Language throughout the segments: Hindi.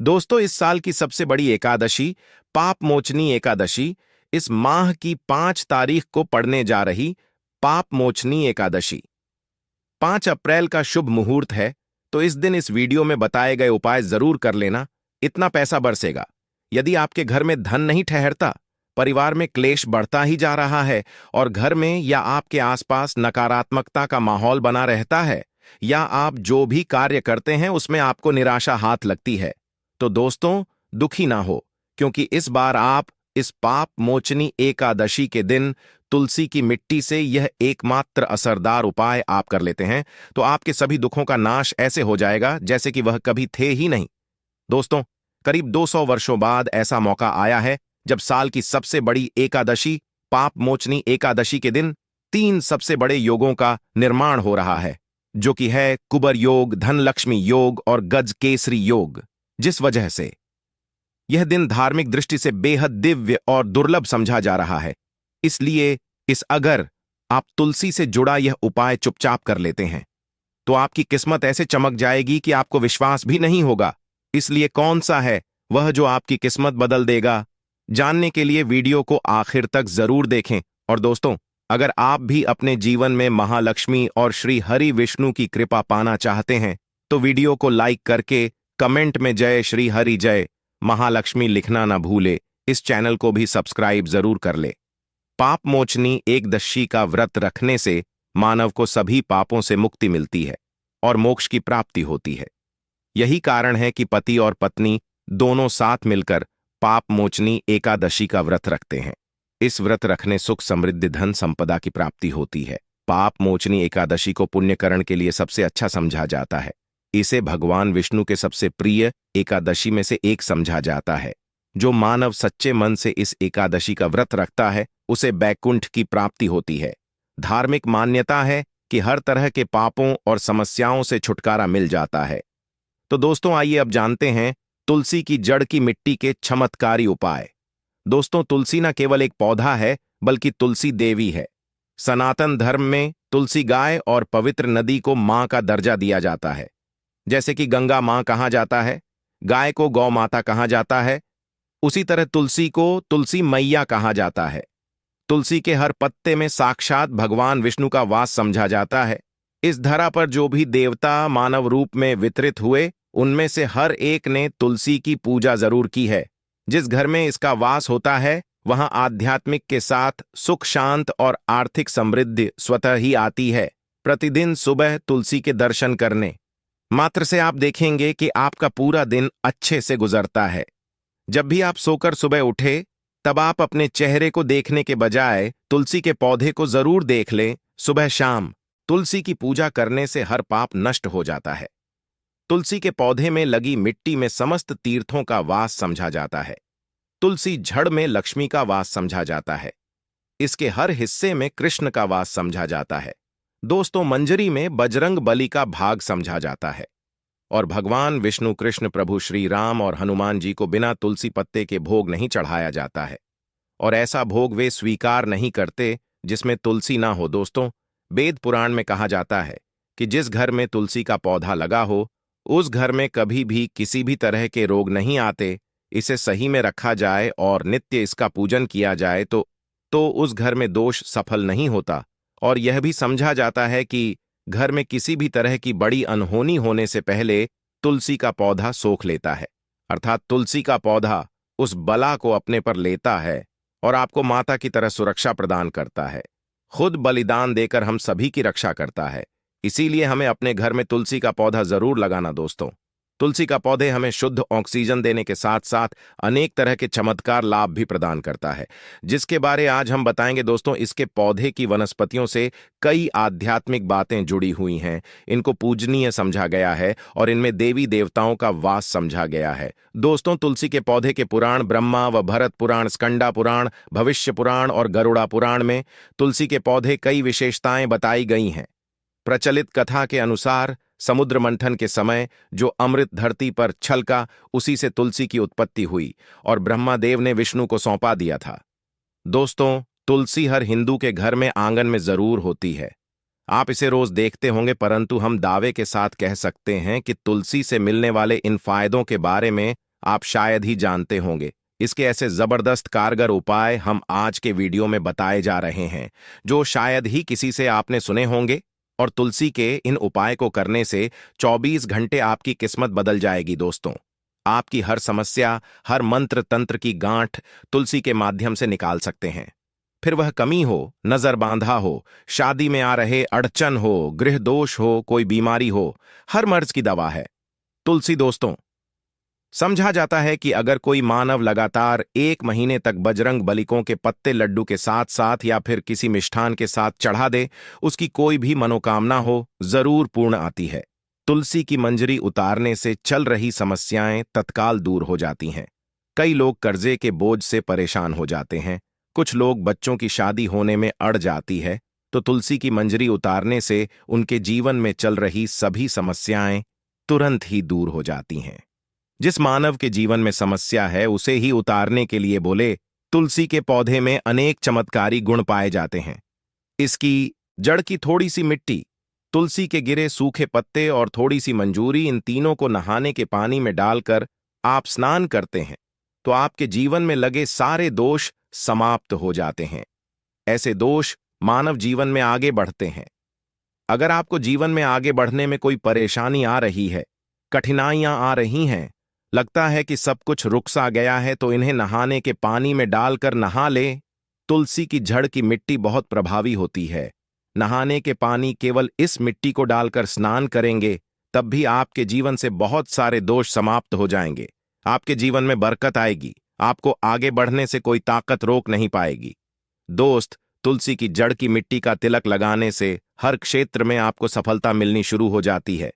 दोस्तों, इस साल की सबसे बड़ी एकादशी पाप मोचनी एकादशी इस माह की 5 तारीख को पड़ने जा रही पाप मोचनी एकादशी 5 अप्रैल का शुभ मुहूर्त है। तो इस दिन इस वीडियो में बताए गए उपाय जरूर कर लेना। इतना पैसा बरसेगा। यदि आपके घर में धन नहीं ठहरता, परिवार में क्लेश बढ़ता ही जा रहा है और घर में या आपके आसपास नकारात्मकता का माहौल बना रहता है, या आप जो भी कार्य करते हैं उसमें आपको निराशा हाथ लगती है, तो दोस्तों दुखी ना हो, क्योंकि इस बार आप इस पाप मोचनी एकादशी के दिन तुलसी की मिट्टी से यह एकमात्र असरदार उपाय आप कर लेते हैं तो आपके सभी दुखों का नाश ऐसे हो जाएगा जैसे कि वह कभी थे ही नहीं। दोस्तों, करीब 200 वर्षों बाद ऐसा मौका आया है जब साल की सबसे बड़ी एकादशी पाप मोचनी एकादशी के दिन 3 सबसे बड़े योगों का निर्माण हो रहा है, जो कि है कुबर योग, धनलक्ष्मी योग और गज केसरी योग। जिस वजह से यह दिन धार्मिक दृष्टि से बेहद दिव्य और दुर्लभ समझा जा रहा है, इसलिए अगर आप तुलसी से जुड़ा यह उपाय चुपचाप कर लेते हैं तो आपकी किस्मत ऐसे चमक जाएगी कि आपको विश्वास भी नहीं होगा। इसलिए कौन सा है वह जो आपकी किस्मत बदल देगा, जानने के लिए वीडियो को आखिर तक जरूर देखें। और दोस्तों, अगर आप भी अपने जीवन में महालक्ष्मी और श्री हरि विष्णु की कृपा पाना चाहते हैं तो वीडियो को लाइक करके कमेंट में जय श्री हरि जय महालक्ष्मी लिखना ना भूले। इस चैनल को भी सब्सक्राइब जरूर कर ले। पाप मोचनी एकदशी का व्रत रखने से मानव को सभी पापों से मुक्ति मिलती है और मोक्ष की प्राप्ति होती है। यही कारण है कि पति और पत्नी दोनों साथ मिलकर पाप मोचनी एकादशी का व्रत रखते हैं। इस व्रत रखने सुख, समृद्धि, धन संपदा की प्राप्ति होती है। पाप मोचनी एकादशी को पुण्यकरण के लिए सबसे अच्छा समझा जाता है। इसे भगवान विष्णु के सबसे प्रिय एकादशी में से एक समझा जाता है। जो मानव सच्चे मन से इस एकादशी का व्रत रखता है उसे बैकुंठ की प्राप्ति होती है। धार्मिक मान्यता है कि हर तरह के पापों और समस्याओं से छुटकारा मिल जाता है। तो दोस्तों, आइए अब जानते हैं तुलसी की जड़ की मिट्टी के चमत्कारी उपाय। दोस्तों, तुलसी न केवल एक पौधा है बल्कि तुलसी देवी है। सनातन धर्म में तुलसी गाय और पवित्र नदी को मां का दर्जा दिया जाता है। जैसे कि गंगा मां कहा जाता है, गाय को गौ माता कहा जाता है, उसी तरह तुलसी को तुलसी मैया कहा जाता है। तुलसी के हर पत्ते में साक्षात भगवान विष्णु का वास समझा जाता है। इस धरा पर जो भी देवता मानव रूप में वितरित हुए, उनमें से हर एक ने तुलसी की पूजा जरूर की है। जिस घर में इसका वास होता है वहां आध्यात्मिक के साथ सुख, शांत और आर्थिक समृद्धि स्वतः ही आती है। प्रतिदिन सुबह तुलसी के दर्शन करने मात्र से आप देखेंगे कि आपका पूरा दिन अच्छे से गुजरता है। जब भी आप सोकर सुबह उठे तब आप अपने चेहरे को देखने के बजाय तुलसी के पौधे को जरूर देख लें। सुबह शाम तुलसी की पूजा करने से हर पाप नष्ट हो जाता है। तुलसी के पौधे में लगी मिट्टी में समस्त तीर्थों का वास समझा जाता है। तुलसी जड़ में लक्ष्मी का वास समझा जाता है। इसके हर हिस्से में कृष्ण का वास समझा जाता है। दोस्तों, मंजरी में बजरंग बली का भाग समझा जाता है। और भगवान विष्णु, कृष्ण, प्रभु श्री राम और हनुमान जी को बिना तुलसी पत्ते के भोग नहीं चढ़ाया जाता है। और ऐसा भोग वे स्वीकार नहीं करते जिसमें तुलसी ना हो। दोस्तों, वेद पुराण में कहा जाता है कि जिस घर में तुलसी का पौधा लगा हो उस घर में कभी भी किसी भी तरह के रोग नहीं आते। इसे सही में रखा जाए और नित्य इसका पूजन किया जाए तो उस घर में दोष सफल नहीं होता। और यह भी समझा जाता है कि घर में किसी भी तरह की बड़ी अनहोनी होने से पहले तुलसी का पौधा सोख लेता है, अर्थात तुलसी का पौधा उस बला को अपने पर लेता है और आपको माता की तरह सुरक्षा प्रदान करता है। खुद बलिदान देकर हम सभी की रक्षा करता है। इसीलिए हमें अपने घर में तुलसी का पौधा जरूर लगाना। दोस्तों, तुलसी का पौधे हमें शुद्ध ऑक्सीजन देने के साथ साथ अनेक तरह के चमत्कार लाभ भी प्रदान करता है, जिसके बारे आज हम बताएंगे। दोस्तों, इसके पौधे की वनस्पतियों से कई आध्यात्मिक बातें जुड़ी हुई हैं। इनको पूजनीय समझा गया है और इनमें देवी देवताओं का वास समझा गया है। दोस्तों, तुलसी के पौधे के पुराण ब्रह्मा व भरत पुराण, स्कंदा पुराण, भविष्य पुराण और गरुड़ा पुराण में तुलसी के पौधे कई विशेषताएं बताई गई हैं। प्रचलित कथा के अनुसार समुद्र मंथन के समय जो अमृत धरती पर छलका, उसी से तुलसी की उत्पत्ति हुई और ब्रह्मादेव ने विष्णु को सौंपा दिया था। दोस्तों, तुलसी हर हिंदू के घर में आंगन में जरूर होती है। आप इसे रोज देखते होंगे, परंतु हम दावे के साथ कह सकते हैं कि तुलसी से मिलने वाले इन फायदों के बारे में आप शायद ही जानते होंगे। इसके ऐसे जबरदस्त कारगर उपाय हम आज के वीडियो में बताए जा रहे हैं, जो शायद ही किसी से आपने सुने होंगे। और तुलसी के इन उपाय को करने से 24 घंटे आपकी किस्मत बदल जाएगी दोस्तों। आपकी हर समस्या, हर मंत्र तंत्र की गांठ तुलसी के माध्यम से निकाल सकते हैं। फिर वह कमी हो, नजर बांधा हो, शादी में आ रहे अड़चन हो, गृह दोष हो, कोई बीमारी हो, हर मर्ज की दवा है तुलसी दोस्तों। समझा जाता है कि अगर कोई मानव लगातार 1 महीने तक बजरंग बलिकों के पत्ते लड्डू के साथ साथ या फिर किसी मिष्ठान के साथ चढ़ा दे, उसकी कोई भी मनोकामना हो जरूर पूर्ण आती है। तुलसी की मंजरी उतारने से चल रही समस्याएं तत्काल दूर हो जाती हैं। कई लोग कर्जे के बोझ से परेशान हो जाते हैं, कुछ लोग बच्चों की शादी होने में अड़ जाती है, तो तुलसी की मंजरी उतारने से उनके जीवन में चल रही सभी समस्याएं तुरंत ही दूर हो जाती हैं। जिस मानव के जीवन में समस्या है उसे ही उतारने के लिए बोले, तुलसी के पौधे में अनेक चमत्कारी गुण पाए जाते हैं। इसकी जड़ की थोड़ी सी मिट्टी, तुलसी के गिरे सूखे पत्ते और थोड़ी सी मंजूरी, इन तीनों को नहाने के पानी में डालकर आप स्नान करते हैं तो आपके जीवन में लगे सारे दोष समाप्त हो जाते हैं। ऐसे दोष मानव जीवन में आगे बढ़ते हैं। अगर आपको जीवन में आगे बढ़ने में कोई परेशानी आ रही है, कठिनाइयां आ रही हैं, लगता है कि सब कुछ रुक सा गया है, तो इन्हें नहाने के पानी में डालकर नहा ले। तुलसी की जड़ की मिट्टी बहुत प्रभावी होती है। नहाने के पानी केवल इस मिट्टी को डालकर स्नान करेंगे तब भी आपके जीवन से बहुत सारे दोष समाप्त हो जाएंगे। आपके जीवन में बरकत आएगी, आपको आगे बढ़ने से कोई ताकत रोक नहीं पाएगी। दोस्त, तुलसी की जड़ की मिट्टी का तिलक लगाने से हर क्षेत्र में आपको सफलता मिलनी शुरू हो जाती है।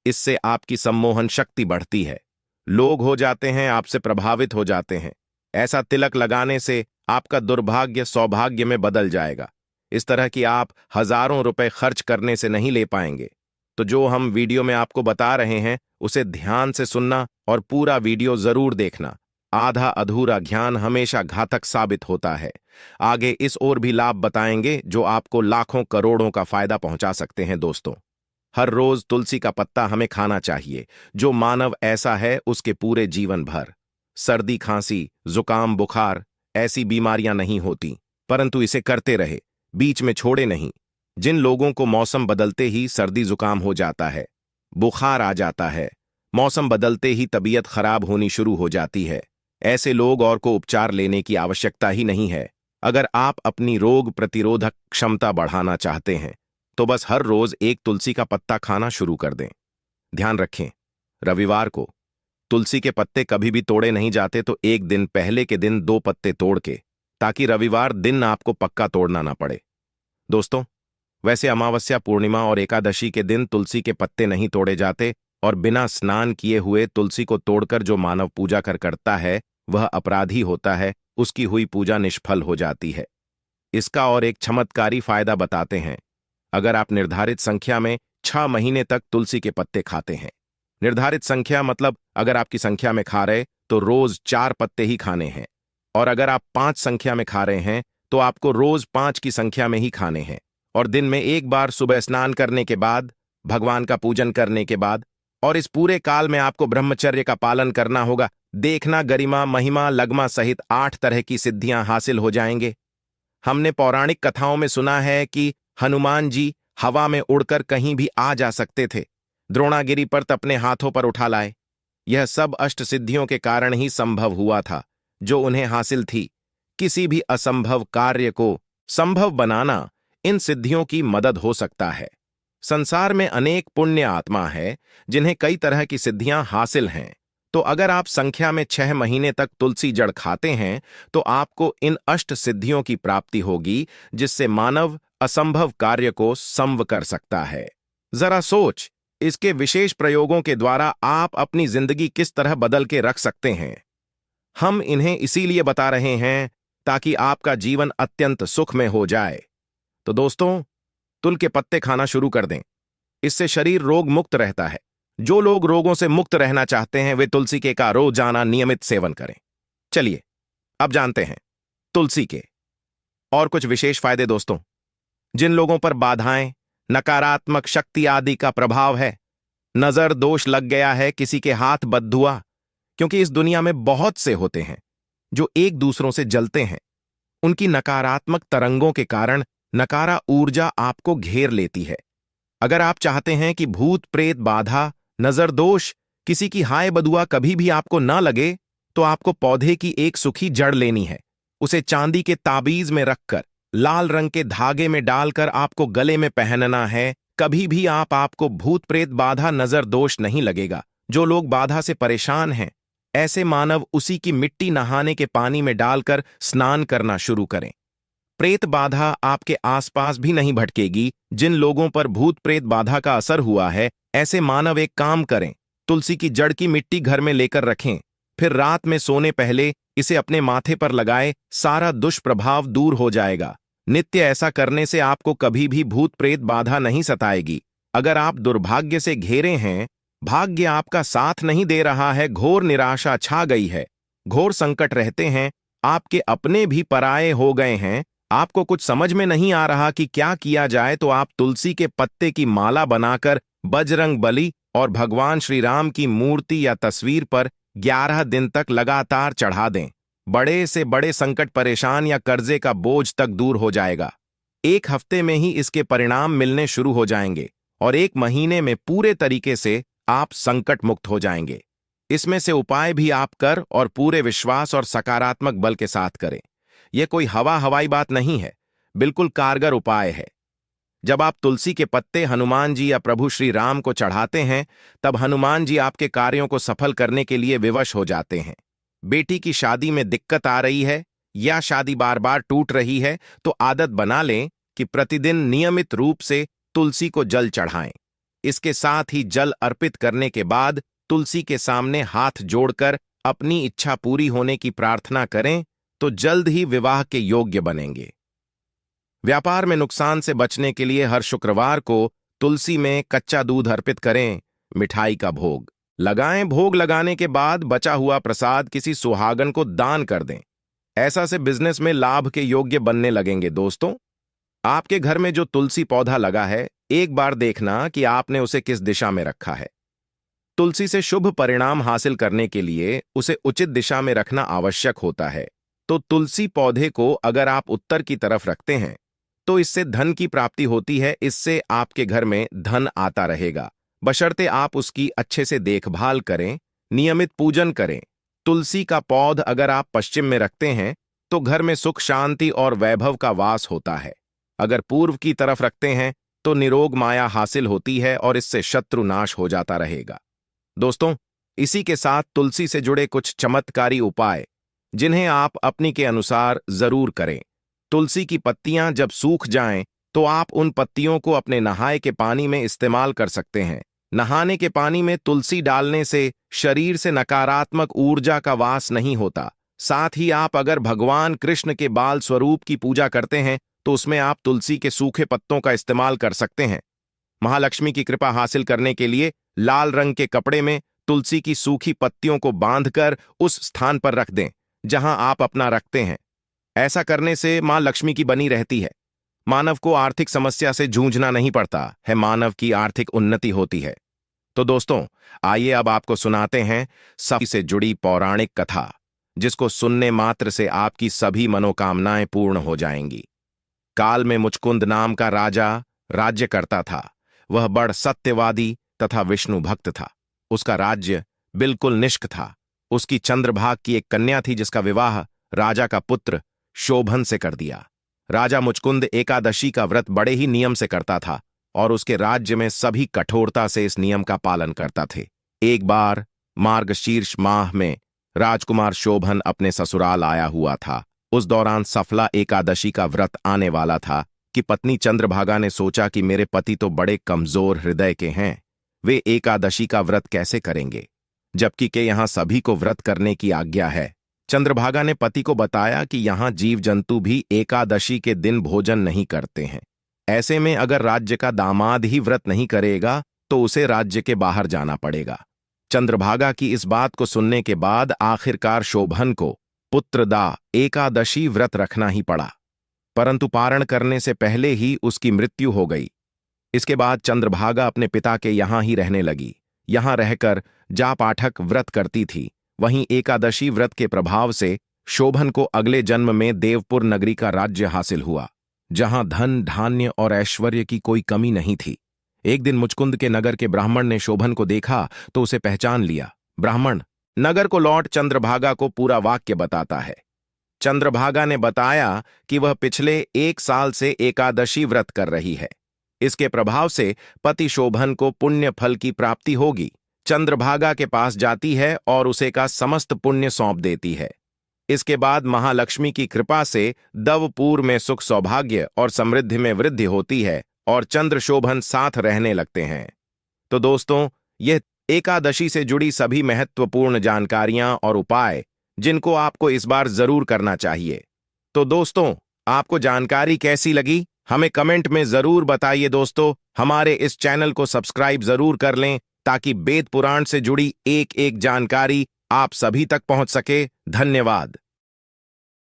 इससे आपकी सम्मोहन शक्ति बढ़ती है, लोग हो जाते हैं आपसे प्रभावित हो जाते हैं। ऐसा तिलक लगाने से आपका दुर्भाग्य सौभाग्य में बदल जाएगा। इस तरह की आप हजारों रुपए खर्च करने से नहीं ले पाएंगे। तो जो हम वीडियो में आपको बता रहे हैं उसे ध्यान से सुनना और पूरा वीडियो जरूर देखना। आधा अधूरा ज्ञान हमेशा घातक साबित होता है। आगे इस ओर भी लाभ बताएंगे जो आपको लाखों करोड़ों का फायदा पहुंचा सकते हैं दोस्तों। हर रोज तुलसी का पत्ता हमें खाना चाहिए। जो मानव ऐसा है उसके पूरे जीवन भर सर्दी, खांसी, जुकाम, बुखार ऐसी बीमारियां नहीं होती, परंतु इसे करते रहे, बीच में छोड़े नहीं। जिन लोगों को मौसम बदलते ही सर्दी जुकाम हो जाता है, बुखार आ जाता है, मौसम बदलते ही तबीयत खराब होनी शुरू हो जाती है, ऐसे लोग और को उपचार लेने की आवश्यकता ही नहीं है। अगर आप अपनी रोग प्रतिरोधक क्षमता बढ़ाना चाहते हैं तो बस हर रोज एक तुलसी का पत्ता खाना शुरू कर दें। ध्यान रखें, रविवार को तुलसी के पत्ते कभी भी तोड़े नहीं जाते, तो एक दिन पहले के दिन 2 पत्ते तोड़ के, ताकि रविवार दिन आपको पक्का तोड़ना ना पड़े। दोस्तों, वैसे अमावस्या, पूर्णिमा और एकादशी के दिन तुलसी के पत्ते नहीं तोड़े जाते, और बिना स्नान किए हुए तुलसी को तोड़कर जो मानव पूजा करता है वह अपराधी होता है, उसकी हुई पूजा निष्फल हो जाती है। इसका और एक चमत्कारी फायदा बताते हैं। अगर आप निर्धारित संख्या में 6 महीने तक तुलसी के पत्ते खाते हैं, निर्धारित संख्या मतलब अगर आपकी संख्या में खा रहे तो रोज 4 पत्ते ही खाने हैं, और अगर आप 5 संख्या में खा रहे हैं तो आपको रोज 5 की संख्या में ही खाने हैं, और दिन में एक बार सुबह स्नान करने के बाद, भगवान का पूजन करने के बाद, और इस पूरे काल में आपको ब्रह्मचर्य का पालन करना होगा। देखना, गरिमा, महिमा, लगमा सहित 8 तरह की सिद्धियां हासिल हो जाएंगे। हमने पौराणिक कथाओं में सुना है कि हनुमान जी हवा में उड़कर कहीं भी आ जा सकते थे, द्रोणागिरी पर्वत अपने हाथों पर उठा लाए। यह सब अष्ट सिद्धियों के कारण ही संभव हुआ था जो उन्हें हासिल थी। किसी भी असंभव कार्य को संभव बनाना इन सिद्धियों की मदद हो सकता है। संसार में अनेक पुण्य आत्मा है जिन्हें कई तरह की सिद्धियां हासिल हैं। तो अगर आप संख्या में 6 महीने तक तुलसी जड़ खाते हैं तो आपको इन अष्ट सिद्धियों की प्राप्ति होगी, जिससे मानव असंभव कार्य को संभव कर सकता है। जरा सोच, इसके विशेष प्रयोगों के द्वारा आप अपनी जिंदगी किस तरह बदल के रख सकते हैं। हम इन्हें इसीलिए बता रहे हैं ताकि आपका जीवन अत्यंत सुखमय हो जाए। तो दोस्तों, तुल के पत्ते खाना शुरू कर दें। इससे शरीर रोग मुक्त रहता है। जो लोग रोगों से मुक्त रहना चाहते हैं वे तुलसी के का रोजाना नियमित सेवन करें। चलिए अब जानते हैं तुलसी के और कुछ विशेष फायदे। दोस्तों, जिन लोगों पर बाधाएं, नकारात्मक शक्ति आदि का प्रभाव है, नजर दोष लग गया है, किसी के हाथ बद हुआ, क्योंकि इस दुनिया में बहुत से होते हैं जो एक दूसरों से जलते हैं। उनकी नकारात्मक तरंगों के कारण नकारा ऊर्जा आपको घेर लेती है। अगर आप चाहते हैं कि भूत प्रेत बाधा, नजर दोष, किसी की हाय बदुआ कभी भी आपको न लगे, तो आपको पौधे की एक सूखी जड़ लेनी है। उसे चांदी के ताबीज में रखकर लाल रंग के धागे में डालकर आपको गले में पहनना है। कभी भी आपको भूत प्रेत बाधा, नजर दोष नहीं लगेगा। जो लोग बाधा से परेशान हैं, ऐसे मानव उसी की मिट्टी नहाने के पानी में डालकर स्नान करना शुरू करें। प्रेत बाधा आपके आसपास भी नहीं भटकेगी। जिन लोगों पर भूत प्रेत बाधा का असर हुआ है, ऐसे मानव एक काम करें, तुलसी की जड़ की मिट्टी घर में लेकर रखें, फिर रात में सोने पहले इसे अपने माथे पर लगाए, सारा दुष्प्रभाव दूर हो जाएगा। नित्य ऐसा करने से आपको कभी भी भूत प्रेत बाधा नहीं सताएगी। अगर आप दुर्भाग्य से घेरे हैं, भाग्य आपका साथ नहीं दे रहा है, घोर निराशा छा गई है, घोर संकट रहते हैं, आपके अपने भी पराये हो गए हैं, आपको कुछ समझ में नहीं आ रहा कि क्या किया जाए, तो आप तुलसी के पत्ते की माला बनाकर बजरंग बली और भगवान श्री राम की मूर्ति या तस्वीर पर 11 दिन तक लगातार चढ़ा दें। बड़े से बड़े संकट, परेशान या कर्जे का बोझ तक दूर हो जाएगा। 1 हफ्ते में ही इसके परिणाम मिलने शुरू हो जाएंगे और 1 महीने में पूरे तरीके से आप संकट मुक्त हो जाएंगे। इसमें से उपाय भी आप कर और पूरे विश्वास और सकारात्मक बल के साथ करें। यह कोई हवाई बात नहीं है, बिल्कुल कारगर उपाय है। जब आप तुलसी के पत्ते हनुमान जी या प्रभु श्री राम को चढ़ाते हैं, तब हनुमान जी आपके कार्यों को सफल करने के लिए विवश हो जाते हैं। बेटी की शादी में दिक्कत आ रही है या शादी बार बार टूट रही है, तो आदत बना लें कि प्रतिदिन नियमित रूप से तुलसी को जल चढ़ाएं। इसके साथ ही जल अर्पित करने के बाद तुलसी के सामने हाथ जोड़कर अपनी इच्छा पूरी होने की प्रार्थना करें, तो जल्द ही विवाह के योग्य बनेंगे। व्यापार में नुकसान से बचने के लिए हर शुक्रवार को तुलसी में कच्चा दूध अर्पित करें, मिठाई का भोग लगाएं। भोग लगाने के बाद बचा हुआ प्रसाद किसी सुहागन को दान कर दें। ऐसा से बिजनेस में लाभ के योग्य बनने लगेंगे। दोस्तों, आपके घर में जो तुलसी पौधा लगा है, एक बार देखना कि आपने उसे किस दिशा में रखा है। तुलसी से शुभ परिणाम हासिल करने के लिए उसे उचित दिशा में रखना आवश्यक होता है। तो तुलसी पौधे को अगर आप उत्तर की तरफ रखते हैं, तो इससे धन की प्राप्ति होती है। इससे आपके घर में धन आता रहेगा, बशर्ते आप उसकी अच्छे से देखभाल करें, नियमित पूजन करें। तुलसी का पौध अगर आप पश्चिम में रखते हैं, तो घर में सुख, शांति और वैभव का वास होता है। अगर पूर्व की तरफ रखते हैं, तो निरोग माया हासिल होती है और इससे शत्रु नाश हो जाता रहेगा। दोस्तों, इसी के साथ तुलसी से जुड़े कुछ चमत्कारी उपाय, जिन्हें आप अपनी के अनुसार जरूर करें। तुलसी की पत्तियां जब सूख जाएं, तो आप उन पत्तियों को अपने नहाए के पानी में इस्तेमाल कर सकते हैं। नहाने के पानी में तुलसी डालने से शरीर से नकारात्मक ऊर्जा का वास नहीं होता। साथ ही आप अगर भगवान कृष्ण के बाल स्वरूप की पूजा करते हैं, तो उसमें आप तुलसी के सूखे पत्तों का इस्तेमाल कर सकते हैं। महालक्ष्मी की कृपा हासिल करने के लिए लाल रंग के कपड़े में तुलसी की सूखी पत्तियों को बांधकर उस स्थान पर रख दें जहां आप अपना रखते हैं। ऐसा करने से मां लक्ष्मी की बनी रहती है। मानव को आर्थिक समस्या से जूझना नहीं पड़ता है, मानव की आर्थिक उन्नति होती है। तो दोस्तों, आइए अब आपको सुनाते हैं सभी से जुड़ी पौराणिक कथा, जिसको सुनने मात्र से आपकी सभी मनोकामनाएं पूर्ण हो जाएंगी। काल में मुचकुंद नाम का राजा राज्य करता था। वह बड़ सत्यवादी तथा विष्णु भक्त था। उसका राज्य बिल्कुल निष्क था। उसकी चंद्रभाग की एक कन्या थी, जिसका विवाह राजा का पुत्र शोभन से कर दिया। राजा मुचकुंद एकादशी का व्रत बड़े ही नियम से करता था और उसके राज्य में सभी कठोरता से इस नियम का पालन करता थे। एक बार मार्गशीर्ष माह में राजकुमार शोभन अपने ससुराल आया हुआ था। उस दौरान सफला एकादशी का व्रत आने वाला था कि पत्नी चंद्रभागा ने सोचा कि मेरे पति तो बड़े कमजोर हृदय के हैं, वे एकादशी का व्रत कैसे करेंगे, जबकि के यहाँ सभी को व्रत करने की आज्ञा है। चंद्रभागा ने पति को बताया कि यहाँ जीव जंतु भी एकादशी के दिन भोजन नहीं करते हैं। ऐसे में अगर राज्य का दामाद ही व्रत नहीं करेगा, तो उसे राज्य के बाहर जाना पड़ेगा। चंद्रभागा की इस बात को सुनने के बाद आखिरकार शोभन को पुत्रदा एकादशी व्रत रखना ही पड़ा, परंतु पारण करने से पहले ही उसकी मृत्यु हो गई। इसके बाद चंद्रभागा अपने पिता के यहाँ ही रहने लगी। यहाँ रहकर जा पाठक व्रत करती थी। वहीं एकादशी व्रत के प्रभाव से शोभन को अगले जन्म में देवपुर नगरी का राज्य हासिल हुआ, जहां धन धान्य और ऐश्वर्य की कोई कमी नहीं थी। एक दिन मुचकुंद के नगर के ब्राह्मण ने शोभन को देखा तो उसे पहचान लिया। ब्राह्मण नगर को लौट चंद्रभागा को पूरा वाक्य बताता है। चंद्रभागा ने बताया कि वह पिछले 1 साल से एकादशी व्रत कर रही है। इसके प्रभाव से पति शोभन को पुण्य फल की प्राप्ति होगी। चंद्रभागा के पास जाती है और उसे का समस्त पुण्य सौंप देती है। इसके बाद महालक्ष्मी की कृपा से दवपुर में सुख सौभाग्य और समृद्धि में वृद्धि होती है और चंद्र शोभन साथ रहने लगते हैं। तो दोस्तों, यह एकादशी से जुड़ी सभी महत्वपूर्ण जानकारियां और उपाय जिनको आपको इस बार जरूर करना चाहिए। तो दोस्तों, आपको जानकारी कैसी लगी हमें कमेंट में जरूर बताइए। दोस्तों, हमारे इस चैनल को सब्सक्राइब जरूर कर लें ताकि वेद पुराण से जुड़ी एक एक जानकारी आप सभी तक पहुंच सके। धन्यवाद।